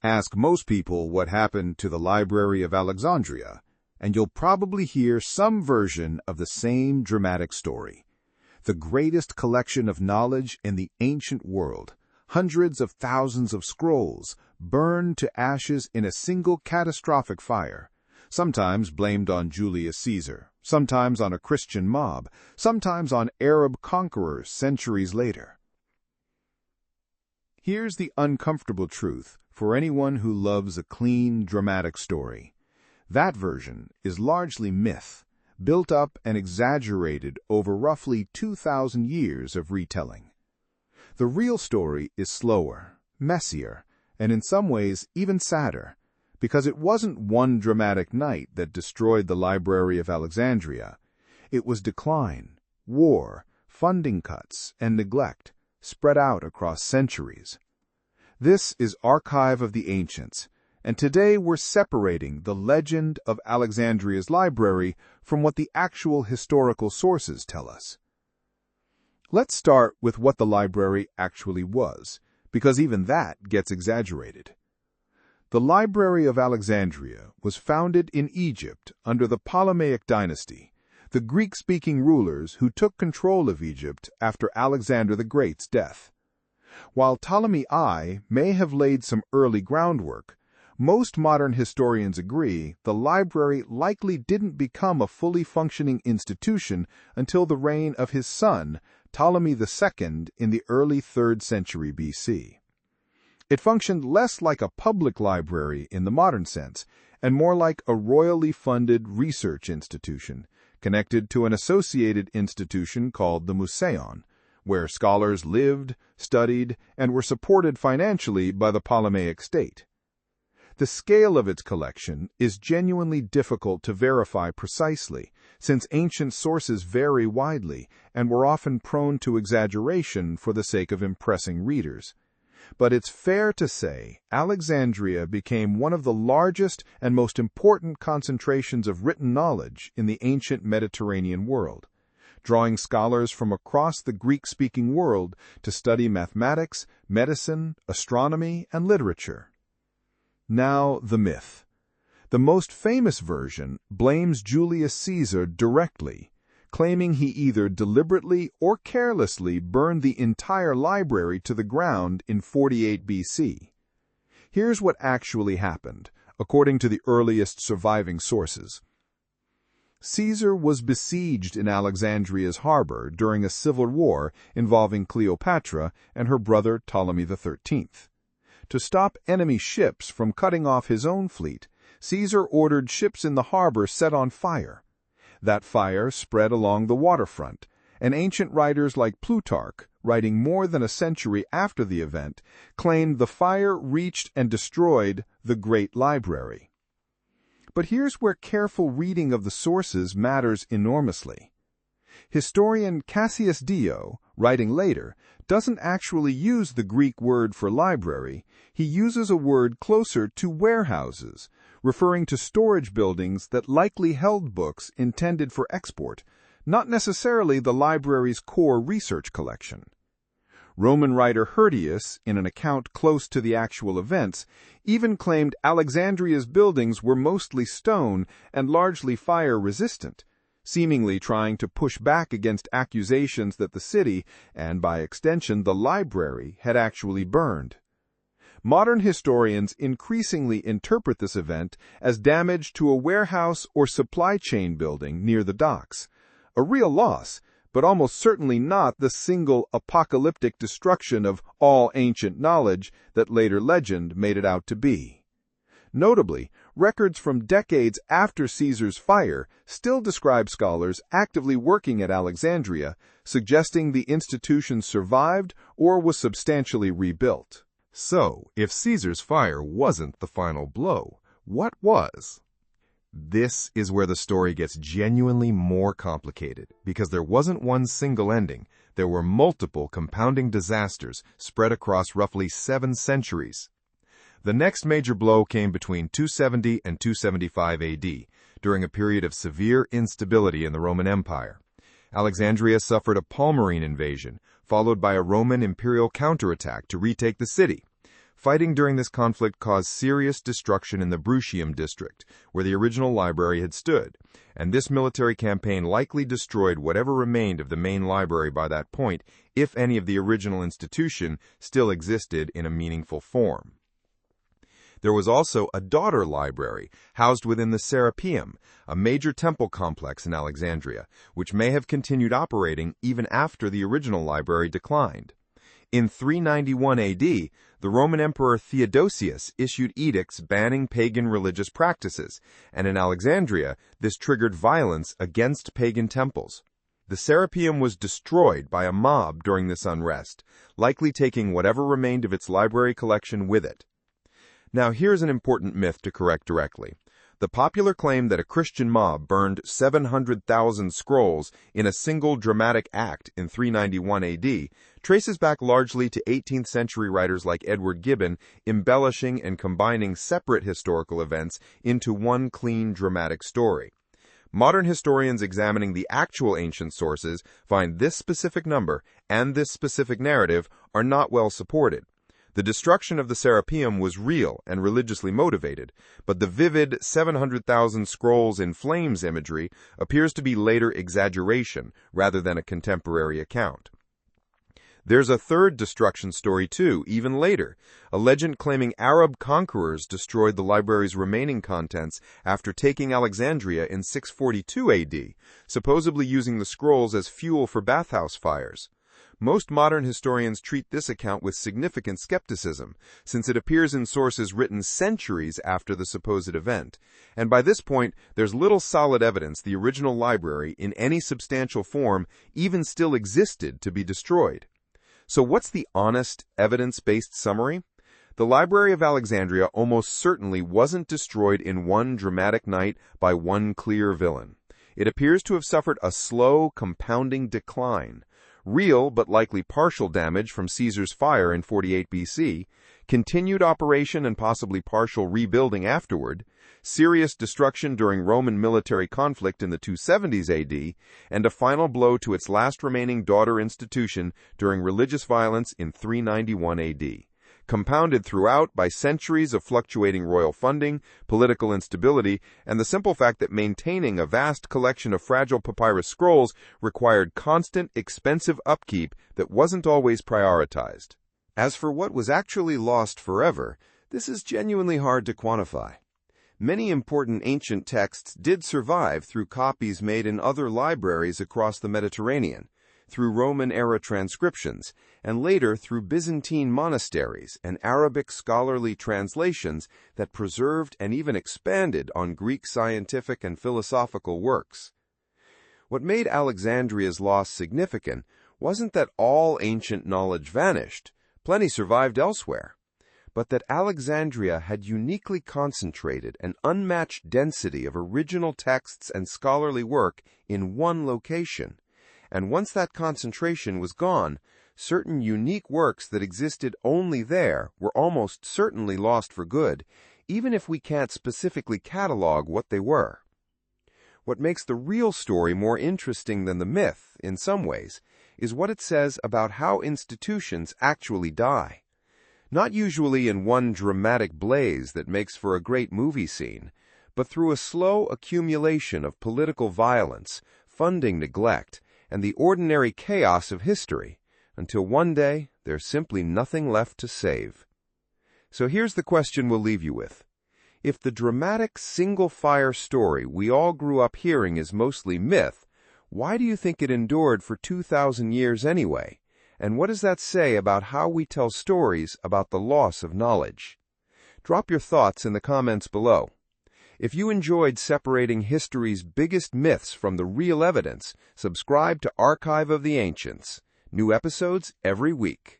Ask most people what happened to the Library of Alexandria, and you'll probably hear some version of the same dramatic story. The greatest collection of knowledge in the ancient world, hundreds of thousands of scrolls, burned to ashes in a single catastrophic fire, sometimes blamed on Julius Caesar, sometimes on a Christian mob, sometimes on Arab conquerors centuries later. Here's the uncomfortable truth for anyone who loves a clean, dramatic story. That version is largely myth, built up and exaggerated over roughly 2,000 years of retelling. The real story is slower, messier, and in some ways even sadder, because it wasn't one dramatic night that destroyed the Library of Alexandria. It was decline, war, funding cuts, and neglect, spread out across centuries. This is Archive of the Ancients, and today we're separating the legend of Alexandria's library from what the actual historical sources tell us. Let's start with what the library actually was, because even that gets exaggerated. The Library of Alexandria was founded in Egypt under the Ptolemaic dynasty, the Greek-speaking rulers who took control of Egypt after Alexander the Great's death. While Ptolemy I may have laid some early groundwork, most modern historians agree the library likely didn't become a fully functioning institution until the reign of his son, Ptolemy II, in the early 3rd century BC. It functioned less like a public library in the modern sense, and more like a royally funded research institution, connected to an associated institution called the Museion, where scholars lived, studied, and were supported financially by the Ptolemaic state. The scale of its collection is genuinely difficult to verify precisely, since ancient sources vary widely and were often prone to exaggeration for the sake of impressing readers. But it's fair to say Alexandria became one of the largest and most important concentrations of written knowledge in the ancient Mediterranean world, drawing scholars from across the Greek-speaking world to study mathematics, medicine, astronomy, and literature. Now, the myth. The most famous version blames Julius Caesar directly, claiming he either deliberately or carelessly burned the entire library to the ground in 48 BC. Here's what actually happened, according to the earliest surviving sources. Caesar was besieged in Alexandria's harbor during a civil war involving Cleopatra and her brother Ptolemy XIII. To stop enemy ships from cutting off his own fleet, Caesar ordered ships in the harbor set on fire. That fire spread along the waterfront, and ancient writers like Plutarch, writing more than a century after the event, claimed the fire reached and destroyed the Great Library. But here's where careful reading of the sources matters enormously. Historian Cassius Dio, writing later, doesn't actually use the Greek word for library. He uses a word closer to warehouses, referring to storage buildings that likely held books intended for export, not necessarily the library's core research collection. Roman writer Hirtius, in an account close to the actual events, even claimed Alexandria's buildings were mostly stone and largely fire-resistant, seemingly trying to push back against accusations that the city, and by extension the library, had actually burned. Modern historians increasingly interpret this event as damage to a warehouse or supply chain building near the docks, a real loss, but almost certainly not the single apocalyptic destruction of all ancient knowledge that later legend made it out to be. Notably, records from decades after Caesar's fire still describe scholars actively working at Alexandria, suggesting the institution survived or was substantially rebuilt. So, if Caesar's fire wasn't the final blow, what was? This is where the story gets genuinely more complicated, because there wasn't one single ending. There were multiple compounding disasters spread across roughly 7 centuries. The next major blow came between 270 and 275 AD, during a period of severe instability in the Roman Empire. Alexandria suffered a Palmyrene invasion, followed by a Roman imperial counterattack to retake the city. Fighting during this conflict caused serious destruction in the Brutium district, where the original library had stood, and this military campaign likely destroyed whatever remained of the main library by that point, if any of the original institution still existed in a meaningful form. There was also a daughter library housed within the Serapeum, a major temple complex in Alexandria, which may have continued operating even after the original library declined. In 391 AD, the Roman Emperor Theodosius issued edicts banning pagan religious practices, and in Alexandria, this triggered violence against pagan temples. The Serapeum was destroyed by a mob during this unrest, likely taking whatever remained of its library collection with it. Now here's an important myth to correct directly. The popular claim that a Christian mob burned 700,000 scrolls in a single dramatic act in 391 AD traces back largely to 18th century writers like Edward Gibbon embellishing and combining separate historical events into one clean dramatic story. Modern historians examining the actual ancient sources find this specific number and this specific narrative are not well supported. The destruction of the Serapeum was real and religiously motivated, but the vivid 700,000 scrolls in flames imagery appears to be later exaggeration rather than a contemporary account. There's a third destruction story too, even later, a legend claiming Arab conquerors destroyed the library's remaining contents after taking Alexandria in 642 AD, supposedly using the scrolls as fuel for bathhouse fires. Most modern historians treat this account with significant skepticism, since it appears in sources written centuries after the supposed event, and by this point there's little solid evidence the original library, in any substantial form, even still existed to be destroyed. So what's the honest, evidence-based summary? The Library of Alexandria almost certainly wasn't destroyed in one dramatic night by one clear villain. It appears to have suffered a slow, compounding decline. Real, but likely partial damage from Caesar's fire in 48 BC, continued operation and possibly partial rebuilding afterward, serious destruction during Roman military conflict in the 270s AD, and a final blow to its last remaining daughter institution during religious violence in 391 AD. Compounded throughout by centuries of fluctuating royal funding, political instability, and the simple fact that maintaining a vast collection of fragile papyrus scrolls required constant, expensive upkeep that wasn't always prioritized. As for what was actually lost forever, this is genuinely hard to quantify. Many important ancient texts did survive through copies made in other libraries across the Mediterranean, through Roman-era transcriptions, and later through Byzantine monasteries and Arabic scholarly translations that preserved and even expanded on Greek scientific and philosophical works. What made Alexandria's loss significant wasn't that all ancient knowledge vanished, plenty survived elsewhere, but that Alexandria had uniquely concentrated an unmatched density of original texts and scholarly work in one location. And once that concentration was gone, certain unique works that existed only there were almost certainly lost for good, even if we can't specifically catalog what they were. What makes the real story more interesting than the myth, in some ways, is what it says about how institutions actually die. Not usually in one dramatic blaze that makes for a great movie scene, but through a slow accumulation of political violence, funding neglect, and the ordinary chaos of history, until one day there's simply nothing left to save. So here's the question we'll leave you with. If the dramatic single-fire story we all grew up hearing is mostly myth, why do you think it endured for 2,000 years anyway? And what does that say about how we tell stories about the loss of knowledge? Drop your thoughts in the comments below. If you enjoyed separating history's biggest myths from the real evidence, subscribe to Archive of the Ancients. New episodes every week.